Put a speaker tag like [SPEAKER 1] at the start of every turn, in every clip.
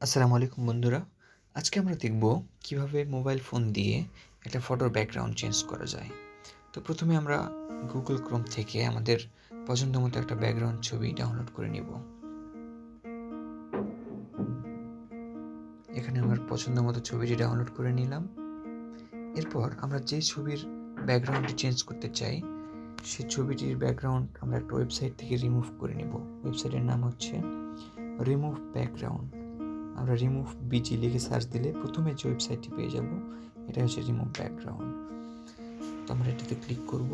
[SPEAKER 1] আসসালামু আলাইকুম বন্ধুরা। আজকে আমরা দেখব কিভাবে মোবাইল ফোন দিয়ে একটা ফটোর ব্যাকগ্রাউন্ড চেঞ্জ করা যায়। তো প্রথমে আমরা Google Chrome থেকে আমাদের পছন্দ মতো একটা ব্যাকগ্রাউন্ড ছবি ডাউনলোড করে নিব। এখানে আমার পছন্দ মতো ছবিটি ডাউনলোড করে নিলাম। এরপর আমরা যে ছবির ব্যাকগ্রাউন্ডটি চেঞ্জ করতে চাই, সেই ছবিটির ব্যাকগ্রাউন্ড আমরা একটা ওয়েবসাইট থেকে রিমুভ করে নিব। ওয়েবসাইটের নাম হচ্ছে রিমুভ ব্যাকগ্রাউন্ড। আমরা রিমুভ বিজি লিখে সার্চ দিলে প্রথমে যে ওয়েবসাইটটি পেয়ে যাব, এটা হচ্ছে রিমুভ ব্যাকগ্রাউন্ড। তো আমরা এটাতে ক্লিক করব।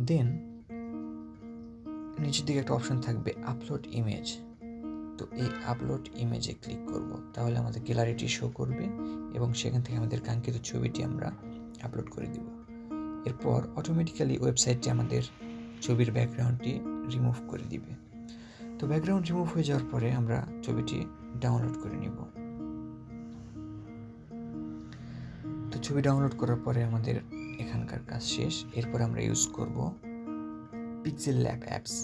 [SPEAKER 1] দেন নিচের দিকে একটা অপশন থাকবে আপলোড ইমেজ। তো এই আপলোড ইমেজে ক্লিক করব, তাহলে আমাদের গ্যালারিটি শো করবে এবং সেখান থেকে আমাদের কাঙ্ক্ষিত ছবিটি আমরা আপলোড করে দিব। এরপর অটোমেটিক্যালি ওয়েবসাইটটি আমাদের ছবির ব্যাকগ্রাউন্ডটি রিমুভ করে দিবে। তো ব্যাকগ্রাউন্ড রিমুভ হয়ে যাওয়ার পরে আমরা ছবিটি ডাউনলোড করে নিব। তো ছবি ডাউনলোড করার পরে আমাদের এখানকার কাজ শেষ। এরপর আমরা ইউজ করব পিক্সেল ল্যাব অ্যাপস।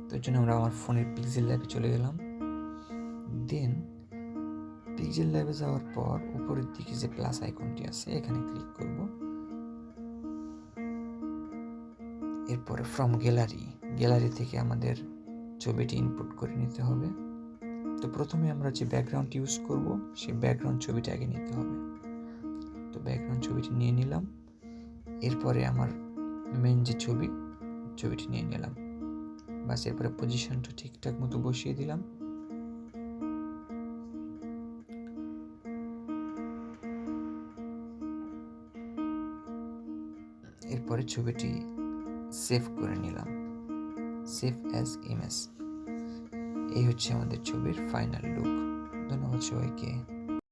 [SPEAKER 1] তো এর জন্য আমরা আমার ফোনের পিক্সেল ল্যাবে চলে গেলাম। দেন পিক্সেল ল্যাবে যাওয়ার পর উপরের দিকে যে প্লাস আইকনটি আছে এখানে ক্লিক করব। এরপরে ফ্রম গ্যালারি থেকে আমাদের ছবিটি ইনপুট করে নিতে হবে। তো প্রথমে আমরা যে ব্যাকগ্রাউন্ড ইউজ করব সেই ব্যাকগ্রাউন্ড ছবিটা আগে নিতে হবে। তো ব্যাকগ্রাউন্ড ছবিটি নিয়ে নিলাম। এরপরে আমার মেন যে ছবিটি নিয়ে নিলাম। বাস এরপরে পজিশনটা ঠিকঠাক মতো বসিয়ে দিলাম। এরপরে ছবিটি সেভ করে নিলাম, সেভ অ্যাজ ইমেজ। এই হচ্ছে আমাদের ছবির ফাইনাল লুক। ধন্যবাদ সবাইকে।